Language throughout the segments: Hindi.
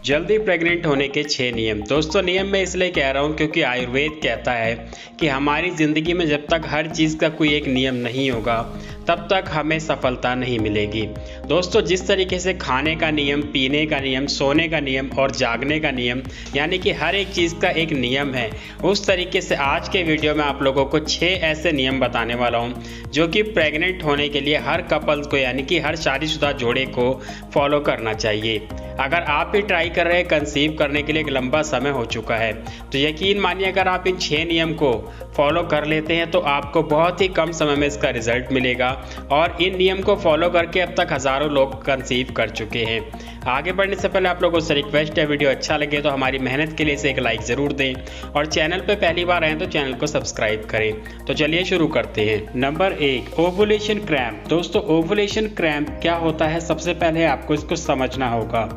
जल्दी प्रेग्नेंट होने के 6 नियम। दोस्तों नियम मैं इसलिए कह रहा हूँ क्योंकि आयुर्वेद कहता है कि हमारी ज़िंदगी में जब तक हर चीज़ का कोई एक नियम नहीं होगा तब तक हमें सफलता नहीं मिलेगी। दोस्तों जिस तरीके से खाने का नियम, पीने का नियम, सोने का नियम और जागने का नियम यानी कि हर एक चीज़ का एक नियम है, उस तरीके से आज के वीडियो में आप लोगों को 6 ऐसे नियम बताने वाला हूँ जो कि प्रेग्नेंट होने के लिए हर कपल्स को यानी कि हर शादीशुदा जोड़े को फॉलो करना चाहिए। अगर आप भी ट्राई कर रहे हैं कंसीव करने के लिए एक लंबा समय हो चुका है तो यकीन मानिए अगर आप इन 6 नियम को फॉलो कर लेते हैं तो आपको बहुत ही कम समय में इसका रिजल्ट मिलेगा। और इन नियम को फॉलो करके अब तक हज़ारों लोग कंसीव कर चुके हैं। आगे बढ़ने से पहले आप लोगों से रिक्वेस्ट है, वीडियो अच्छा लगे तो हमारी मेहनत के लिए इसे एक लाइक ज़रूर दें और चैनल पर पहली बार आए तो चैनल को सब्सक्राइब करें। तो चलिए शुरू करते हैं। Number 1, ovulation cramp. दोस्तों ओवुलेशन क्रैम्प क्या होता है, सबसे पहले आपको इसको समझना होगा।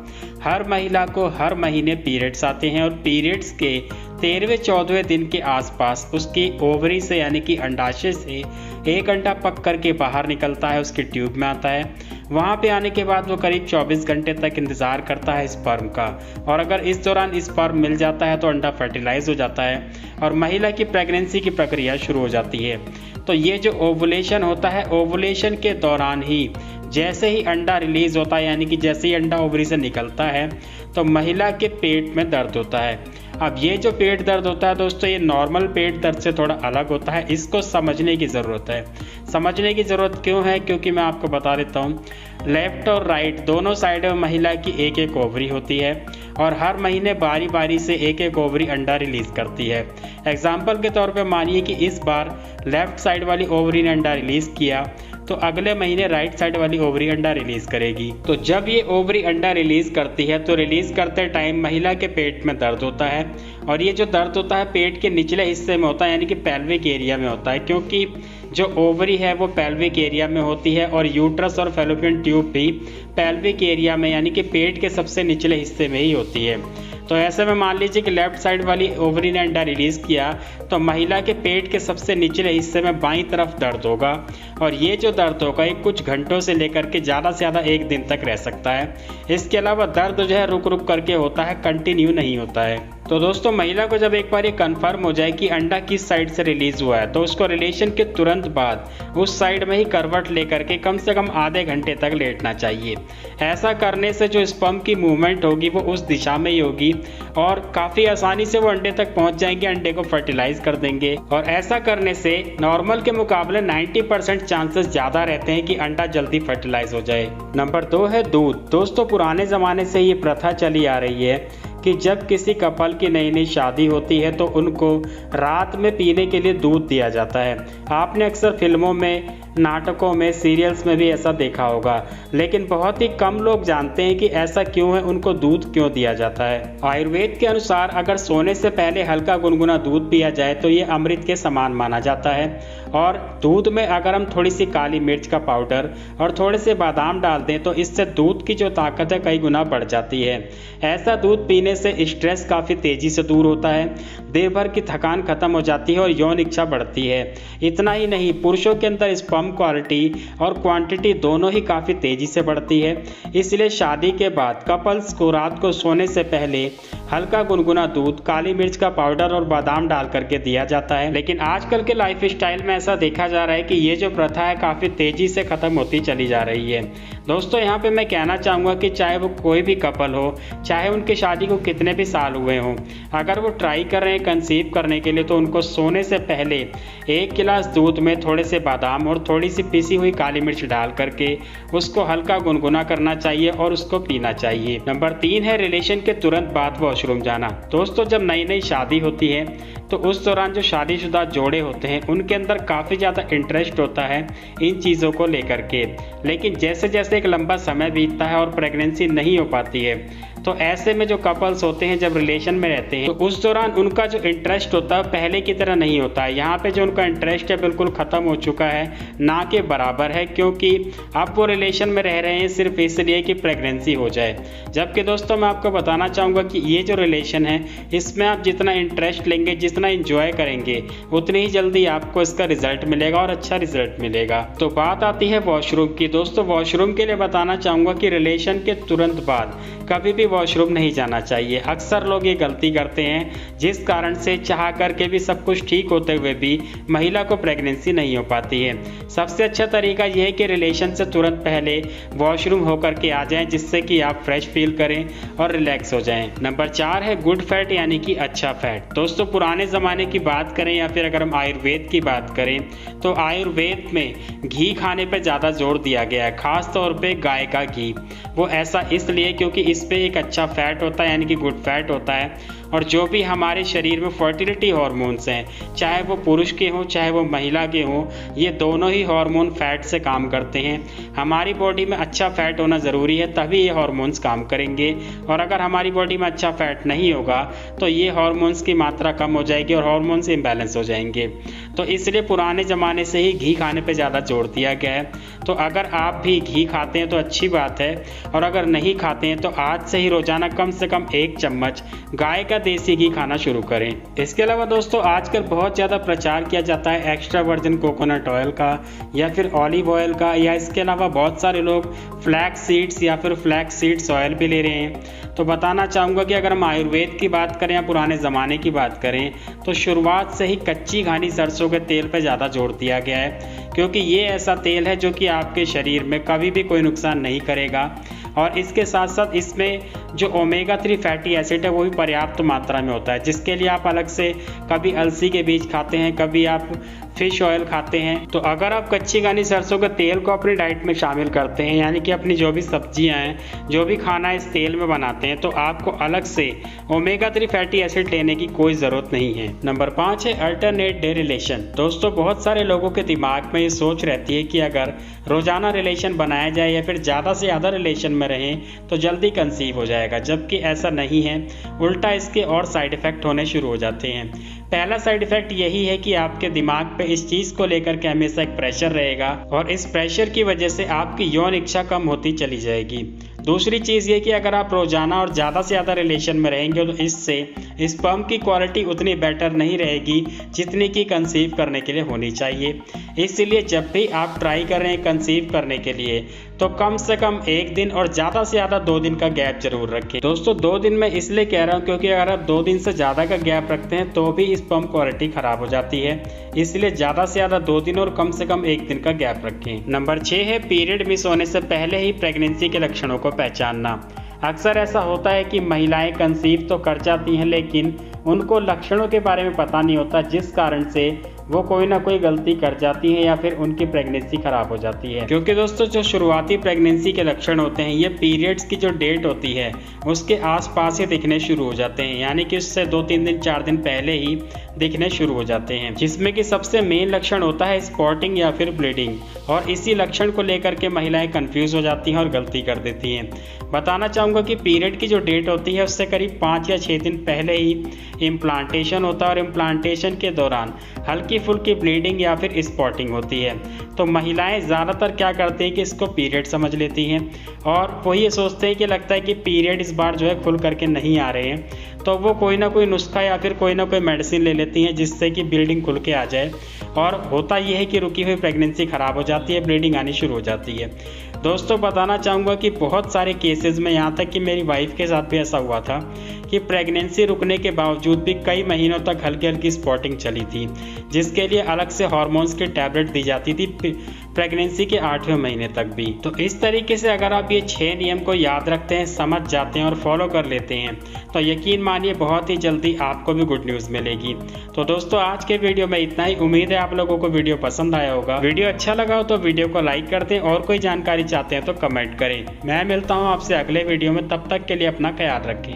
हर महिला को हर महीने पीरियड्स आते हैं और पीरियड्स के 13वें-14वें दिन के आसपास उसकी ओवरी से यानी कि अंडाशय से एक अंडा पक करके बाहर निकलता है, उसके ट्यूब में आता है। वहाँ पे आने के बाद वो करीब 24 घंटे तक इंतज़ार करता है स्पर्म का, और अगर इस दौरान स्पर्म मिल जाता है तो अंडा फर्टिलाइज हो जाता है और महिला की प्रेगनेंसी की प्रक्रिया शुरू हो जाती है। तो ये जो ओवुलेशन होता है, ओवुलेशन के दौरान ही जैसे ही अंडा रिलीज होता है यानी कि जैसे ही अंडा ओवरी से निकलता है तो महिला के पेट में दर्द होता है। अब ये जो पेट दर्द होता है दोस्तों, ये नॉर्मल पेट दर्द से थोड़ा अलग होता है। इसको समझने की ज़रूरत है। समझने की ज़रूरत क्यों है, क्योंकि मैं आपको बता देता हूँ, लेफ्ट और राइट दोनों साइड में महिला की एक एक ओवरी होती है और हर महीने बारी बारी से एक एक ओवरी अंडा रिलीज करती है। एग्जाम्पल के तौर पे मानिए कि इस बार लेफ्ट साइड वाली ओवरी ने अंडा रिलीज किया तो अगले महीने राइट साइड वाली ओवरी अंडा रिलीज करेगी। तो जब ये ओवरी अंडा रिलीज करती है तो रिलीज करते टाइम महिला के पेट में दर्द होता है और ये जो दर्द होता है पेट के निचले हिस्से में होता है यानी कि पेल्विक एरिया में होता है, क्योंकि जो ओवरी है वो पेल्विक एरिया में होती है और यूट्रस और फैलोपियन ट्यूब भी पेल्विक एरिया में यानी कि पेट के सबसे निचले हिस्से में ही होती है। तो ऐसे में मान लीजिए कि लेफ्ट साइड वाली ओवरी ने अंडा रिलीज किया तो महिला के पेट के सबसे निचले हिस्से में बाईं तरफ दर्द होगा और ये जो दर्द होगा ये कुछ घंटों से लेकर के ज़्यादा से ज़्यादा 1 दिन तक रह सकता है। इसके अलावा दर्द जो है रुक रुक करके होता है, कंटिन्यू नहीं होता है। तो दोस्तों महिला को जब एक बार ये कंफर्म हो जाए कि अंडा किस साइड से रिलीज हुआ है तो उसको रिलेशन के तुरंत बाद उस साइड में ही करवट लेकर के कम से कम आधे घंटे तक लेटना चाहिए। ऐसा करने से जो स्पर्म की मूवमेंट होगी वो उस दिशा में ही होगी और काफ़ी आसानी से वो अंडे तक पहुंच जाएंगे, अंडे को फर्टिलाइज कर देंगे। और ऐसा करने से नॉर्मल के मुकाबले 90% चांसेस ज़्यादा रहते हैं कि अंडा जल्दी फर्टिलाइज हो जाए। नंबर 2 है दूध। दोस्तों पुराने ज़माने से ये प्रथा चली आ रही है कि जब किसी कपल की नई नई शादी होती है तो उनको रात में पीने के लिए दूध दिया जाता है। आपने अक्सर फिल्मों में, नाटकों में, सीरियल्स में भी ऐसा देखा होगा, लेकिन बहुत ही कम लोग जानते हैं कि ऐसा क्यों है, उनको दूध क्यों दिया जाता है। आयुर्वेद के अनुसार अगर सोने से पहले हल्का गुनगुना दूध पिया जाए तो ये अमृत के समान माना जाता है। और दूध में अगर हम थोड़ी सी काली मिर्च का पाउडर और थोड़े से बादाम डाल दें तो इससे दूध की जो ताकत है कई गुना बढ़ जाती है। ऐसा दूध पीने से स्ट्रेस काफ़ी तेज़ी से दूर होता है, दिन भर की थकान खत्म हो जाती है और यौन इच्छा बढ़ती है। इतना ही नहीं, पुरुषों के अंदर स्पर्म क्वालिटी और क्वांटिटी दोनों ही काफ़ी तेज़ी से बढ़ती है। इसलिए शादी के बाद कपल्स को रात को सोने से पहले हल्का गुनगुना दूध, काली मिर्च का पाउडर और बादाम डाल करके दिया जाता है। लेकिन आजकल के लाइफ स्टाइल में ऐसा देखा जा रहा है कि ये जो प्रथा है काफ़ी तेज़ी से ख़त्म होती चली जा रही है। दोस्तों यहाँ पे मैं कहना चाहूँगा कि चाहे वो कोई भी कपल हो, चाहे उनकी शादी को कितने भी साल हुए हों, अगर वो ट्राई कर रहे हैं कंसीव करने के लिए तो उनको सोने से पहले 1 गिलास दूध में थोड़े से बादाम और थोड़ी सी पिसी हुई काली मिर्च डाल करके उसको हल्का गुनगुना करना चाहिए और उसको पीना चाहिए। नंबर 3 है रिलेशन के तुरंत बाद वॉशरूम जाना। दोस्तों जब नई नई शादी होती है तो उस दौरान जो शादीशुदा जोड़े होते हैं उनके अंदर काफ़ी ज़्यादा इंटरेस्ट होता है इन चीज़ों को लेकर के, लेकिन जैसे जैसे एक लंबा समय बीतता है और प्रेगनेंसी नहीं हो पाती है तो ऐसे में जो कपल्स होते हैं जब रिलेशन में रहते हैं तो उस दौरान उनका जो इंटरेस्ट होता है पहले की तरह नहीं होता है। यहाँ पे जो उनका इंटरेस्ट है बिल्कुल ख़त्म हो चुका है, ना के बराबर है, क्योंकि अब वो रिलेशन में रह रहे हैं सिर्फ इसलिए कि प्रेगनेंसी हो जाए। जबकि दोस्तों मैं आपको बताना चाहूँगा कि ये जो रिलेशन है इसमें आप जितना इंटरेस्ट लेंगे, जितना इंजॉय करेंगे, उतनी ही जल्दी आपको इसका रिजल्ट मिलेगा और अच्छा रिजल्ट मिलेगा। तो बात आती है वॉशरूम की। दोस्तों वॉशरूम के लिए बताना चाहूँगा कि रिलेशन के तुरंत बाद कभी भी वॉशरूम नहीं जाना चाहिए। अक्सर लोग ये गलती करते हैं जिस कारण से चाह करके भी सब कुछ ठीक होते हुए भी महिला को प्रेगनेंसी नहीं हो पाती है। सबसे अच्छा तरीका यह है कि रिलेशन से तुरंत पहले वॉशरूम होकर के आ जाएं, जिससे कि आप फ्रेश फील करें और रिलैक्स हो जाएं। नंबर 4 है गुड फैट यानी कि अच्छा फैट। दोस्तों पुराने ज़माने की बात करें या फिर अगर हम आयुर्वेद की बात करें तो आयुर्वेद में घी खाने पर ज़्यादा जोर दिया गया है, खास तौर पे गाय का घी। वो ऐसा इसलिए क्योंकि इस पे एक अच्छा फैट होता है यानी कि गुड फैट होता है, और जो भी हमारे शरीर में फर्टिलिटी हार्मोन्स हैं, चाहे वो पुरुष के हों चाहे वो महिला के हों, ये दोनों ही हार्मोन फैट से काम करते हैं। हमारी बॉडी में अच्छा फैट होना ज़रूरी है, तभी ये हार्मोन्स काम करेंगे। और अगर हमारी बॉडी में अच्छा फैट नहीं होगा तो ये हार्मोन्स की मात्रा कम हो जाएगी और हार्मोन्स इम्बैलेंस हो जाएंगे। तो इसलिए पुराने ज़माने से ही घी खाने पर ज़्यादा जोर दिया गया है। तो अगर आप भी घी खाते हैं तो अच्छी बात है, और अगर नहीं खाते हैं तो आज से ही रोज़ाना कम से कम 1 चम्मच गाय का देसी घी खाना शुरू करें। इसके अलावा दोस्तों आजकल बहुत ज़्यादा प्रचार किया जाता है एक्स्ट्रा वर्जिन कोकोनट ऑयल का या फिर ऑलिव ऑयल का, या इसके अलावा बहुत सारे लोग फ्लैक्स सीड्स या फिर फ्लैक्स सीड्स ऑयल भी ले रहे हैं। तो बताना चाहूँगा कि अगर हम आयुर्वेद की बात करें या पुराने ज़माने की बात करें तो शुरुआत से ही कच्ची घानी सरसों के तेल पर ज़्यादा जोर दिया गया है, क्योंकि ये ऐसा तेल है जो कि आपके शरीर में कभी भी कोई नुकसान नहीं करेगा। और इसके साथ साथ इसमें जो ओमेगा 3 फैटी एसिड है वो भी पर्याप्त मात्रा में होता है, जिसके लिए आप अलग से कभी अलसी के बीज खाते हैं, कभी आप फिश ऑयल खाते हैं। तो अगर आप कच्ची घानी सरसों के तेल को अपनी डाइट में शामिल करते हैं, यानी कि अपनी जो भी सब्जियां हैं, जो भी खाना इस तेल में बनाते हैं, तो आपको अलग से ओमेगा 3 फैटी एसिड लेने की कोई ज़रूरत नहीं है। नंबर 5 है अल्टरनेट डे रिलेशन। दोस्तों बहुत सारे लोगों के दिमाग में ये सोच रहती है कि अगर रोज़ाना रिलेशन बनाया जाए या फिर ज़्यादा से ज़्यादा रिलेशन में रहें तो जल्दी कंसीव हो जाएगा, जबकि ऐसा नहीं है। उल्टा इसके और साइड इफ़ेक्ट होने शुरू हो जाते हैं। पहला साइड इफ़ेक्ट यही है कि आपके दिमाग पे इस चीज़ को लेकर के हमेशा एक प्रेशर रहेगा, और इस प्रेशर की वजह से आपकी यौन इच्छा कम होती चली जाएगी। दूसरी चीज़ ये कि अगर आप रोज़ाना और ज़्यादा से ज़्यादा रिलेशन में रहेंगे तो इससे स्पर्म की क्वालिटी उतनी बेटर नहीं रहेगी जितनी कि कंसीव करने के लिए होनी चाहिए। इसलिए जब भी आप ट्राई कर रहे हैं कंसीव करने के लिए तो कम से कम 1 दिन और ज़्यादा से ज़्यादा 2 दिन का गैप जरूर रखें। दोस्तों 2 दिन मैं इसलिए कह रहा हूँ क्योंकि अगर आप 2 दिन से ज़्यादा का गैप रखते हैं तो भी स्पर्म क्वालिटी ख़राब हो जाती है। इसलिए ज़्यादा से ज़्यादा 2 दिन और कम से कम 1 दिन का गैप रखें। नंबर 6 है पीरियड मिस होने से पहले ही प्रेगनेंसी के लक्षणों को पहचानना। अक्सर ऐसा होता है कि महिलाएं कंसीव तो कर जाती हैं लेकिन उनको लक्षणों के बारे में पता नहीं होता, जिस कारण से वो कोई ना कोई गलती कर जाती है या फिर उनकी प्रेगनेंसी खराब हो जाती है। क्योंकि दोस्तों जो शुरुआती प्रेगनेंसी के लक्षण होते हैं ये पीरियड्स की जो डेट होती है उसके आसपास ही दिखने शुरू हो जाते हैं, यानी कि उससे 2-3 दिन 4 दिन पहले ही दिखने शुरू हो जाते हैं, जिसमें कि सबसे मेन लक्षण होता है स्पॉटिंग या फिर ब्लीडिंग। और इसी लक्षण को लेकर के महिलाएं कंफ्यूज हो जाती हैं और गलती कर देती हैं। बताना चाहूँगा कि पीरियड की जो डेट होती है उससे करीब 5 या 6 दिन पहले ही इम्प्लांटेशन होता है, और इम्प्लांटेशन के दौरान हल्की फुल्की ब्लीडिंग या फिर स्पॉटिंग होती है। तो महिलाएं ज़्यादातर क्या करती हैं कि इसको पीरियड समझ लेती हैं, और वो ये सोचते हैं कि लगता है कि पीरियड इस बार जो है खुल करके नहीं आ रहे हैं, तो वो कोई ना कोई नुस्खा या फिर कोई ना कोई मेडिसिन ले लेती हैं जिससे कि ब्लीडिंग खुल के आ जाए। और होता यह है कि रुकी हुई प्रेगनेंसी ख़राब हो जाती है, ब्लीडिंग आनी शुरू हो जाती है। दोस्तों बताना चाहूँगा कि बहुत सारे केसेस में, यहाँ तक कि मेरी वाइफ के साथ भी ऐसा हुआ था कि प्रेगनेंसी रुकने के बावजूद भी कई महीनों तक हल्की हल्की स्पॉटिंग चली थी, जिसके लिए अलग से हार्मोन्स की टैबलेट दी जाती थी प्रेगनेंसी के 8वें महीने तक भी। तो इस तरीके से अगर आप ये 6 नियम को याद रखते हैं, समझ जाते हैं और फॉलो कर लेते हैं तो यकीन मानिए बहुत ही जल्दी आपको भी गुड न्यूज़ मिलेगी। तो दोस्तों आज के वीडियो में इतना ही। उम्मीद है आप लोगों को वीडियो पसंद आया होगा। वीडियो अच्छा लगा हो तो वीडियो को लाइक कर दें, और कोई जानकारी चाहते हैं तो कमेंट करें। मैं मिलता हूँ आपसे अगले वीडियो में, तब तक के लिए अपना ख्याल रखें।